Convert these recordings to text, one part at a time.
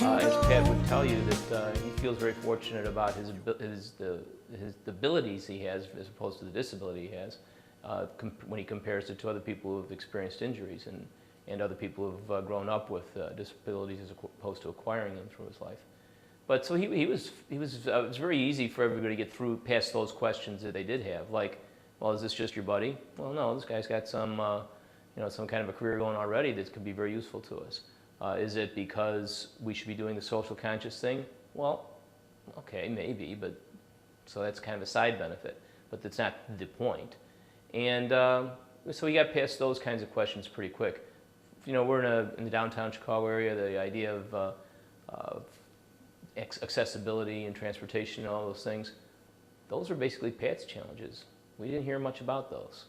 As Pat would tell you, that he feels very fortunate about the abilities he has as opposed to the disability he has when he compares it to other people who have experienced injuries and other people who have grown up with disabilities as opposed to acquiring them through his life. But so it was very easy for everybody to get past those questions that they did have, like, well, is this just your buddy? Well, no, this guy's got some kind of a career going already that could be very useful to us. Is it because we should be doing the social conscious thing? Well, okay, maybe, but so that's kind of a side benefit, but that's not the point. And so we got past those kinds of questions pretty quick. You know, we're in the downtown Chicago area. The idea of accessibility and transportation and all those things, those are basically Pat's challenges. We didn't hear much about those.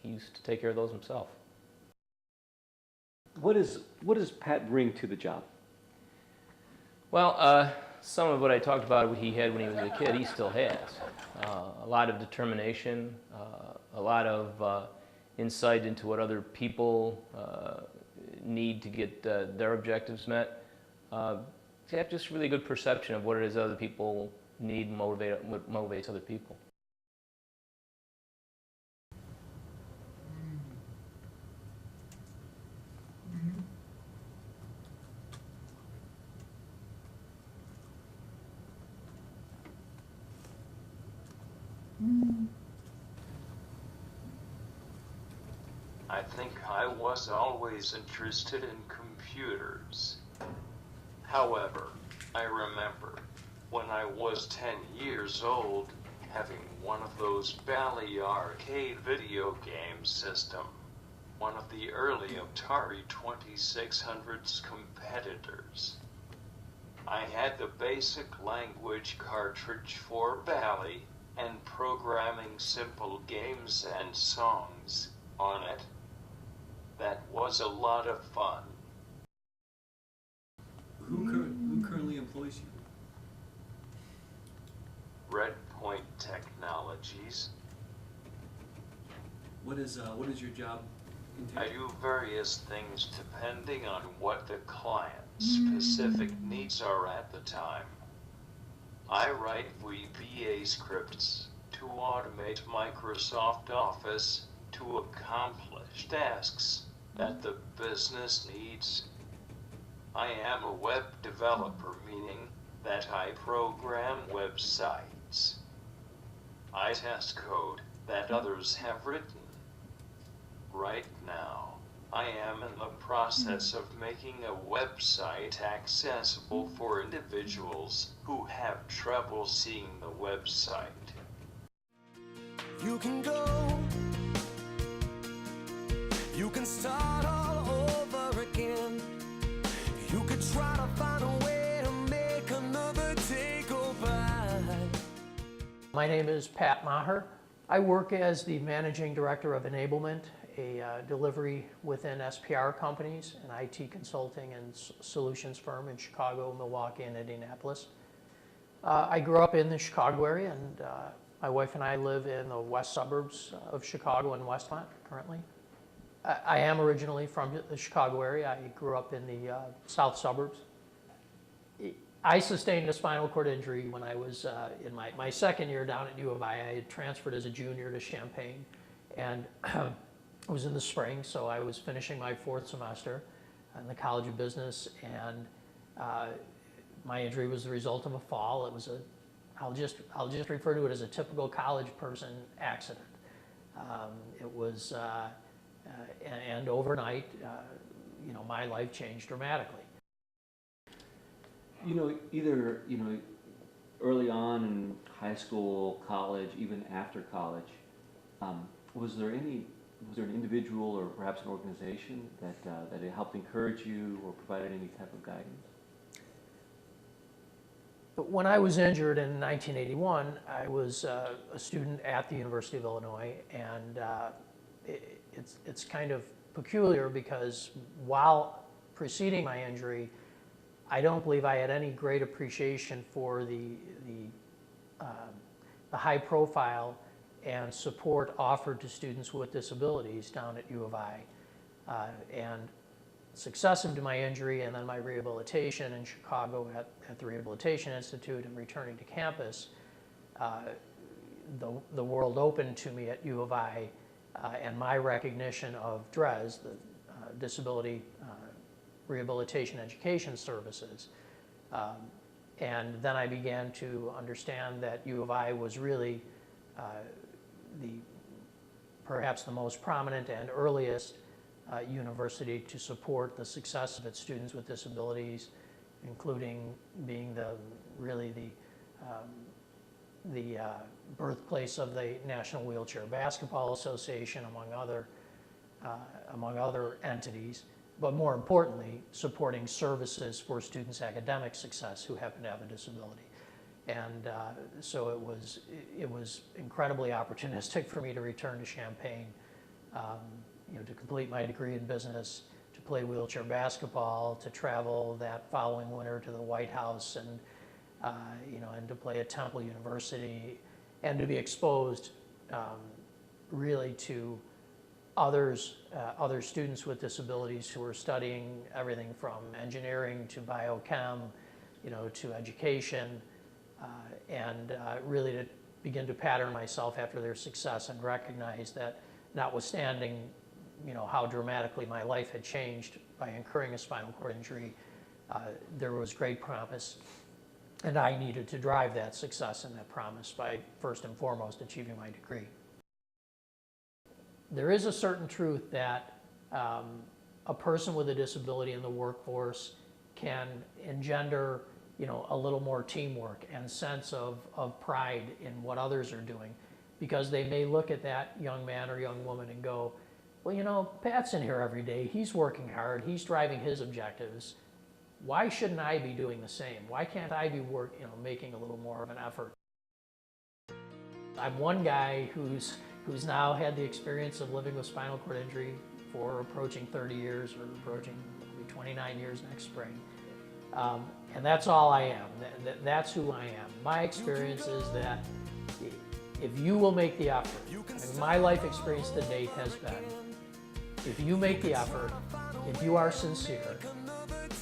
He used to take care of those himself. What does Pat bring to the job? Well, some of what I talked about he had when he was a kid, he still has. A lot of determination, a lot of insight into what other people need to get their objectives met. He has just really good perception of what it is other people need and what motivates other people. I think I was always interested in computers. However, I remember when I was 10 years old having one of those Bally arcade video game system, one of the early Atari 2600's competitors. I had the basic language cartridge for Bally and programming simple games and songs on it. That was a lot of fun. Who currently employs you? Red Point Technologies. What is your job entail? I do various things depending on what the client's specific needs are at the time. I write VBA scripts to automate Microsoft Office to accomplish tasks that the business needs. I am a web developer, meaning that I program websites. I test code that others have written. Right now, I am in the process of making a website accessible for individuals who have trouble seeing the website. You can go, you can start all over again. You could try to find a way to make another day go by. My name is Pat Maher. I work as the Managing Director of Enablement, a delivery within SPR companies, an IT consulting and solutions firm in Chicago, Milwaukee, and Indianapolis. I grew up in the Chicago area, and my wife and I live in the west suburbs of Chicago in Westmont currently. I am originally from the Chicago area. I grew up in the south suburbs. I sustained a spinal cord injury when I was in my second year down at U of I. I had transferred as a junior to Champaign, and it was in the spring, so I was finishing my fourth semester in the College of Business, and my injury was the result of a fall. It was I'll just refer to it as a typical college person accident. It was, and overnight, my life changed dramatically. Either early on in high school, college, even after college, was there an individual or perhaps an organization that it helped encourage you or provided any type of guidance? When I was injured in 1981, I was a student at the University of Illinois, and it's kind of peculiar because while preceding my injury, I don't believe I had any great appreciation for the high profile and support offered to students with disabilities down at U of I. And successive to my injury and then my rehabilitation in Chicago at the Rehabilitation Institute and returning to campus, the world opened to me at U of I, and my recognition of DRES, the Disability Rehabilitation Education Services. And then I began to understand that U of I was really perhaps the most prominent and earliest university to support the success of its students with disabilities, including being really the birthplace of the National Wheelchair Basketball Association, among other entities, but more importantly, supporting services for students' academic success who happen to have a disability. And so it was incredibly opportunistic for me to return to Champaign, to complete my degree in business, to play wheelchair basketball, to travel that following winter to the White House, and and to play at Temple University, and to be exposed really to other students with disabilities who were studying everything from engineering to biochem, to education, and really to begin to pattern myself after their success and recognize that, notwithstanding how dramatically my life had changed by incurring a spinal cord injury, there was great promise, and I needed to drive that success and that promise by first and foremost achieving my degree. There is a certain truth that a person with a disability in the workforce can engender a little more teamwork and sense of pride in what others are doing, because they may look at that young man or young woman and go, well, Pat's in here every day, he's working hard, he's driving his objectives. Why shouldn't I be doing the same? Why can't I be making a little more of an effort? I'm one guy who's now had the experience of living with spinal cord injury for approaching 30 years, or approaching 29 years next spring. And that's all I am. That's who I am. My experience is that if you will make the effort, and my life experience to date has been, if you make the effort, if you are sincere,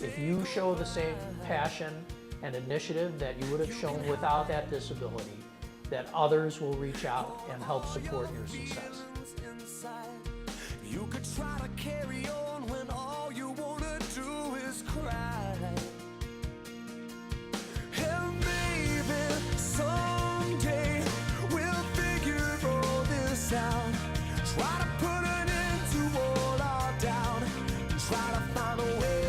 if you show the same passion and initiative that you would have shown without that disability, that others will reach out and help support your success. You could try to carry on when all you want to do is cry. And maybe someday we'll figure all this out. Try to put an end to all our doubt. Try to find a way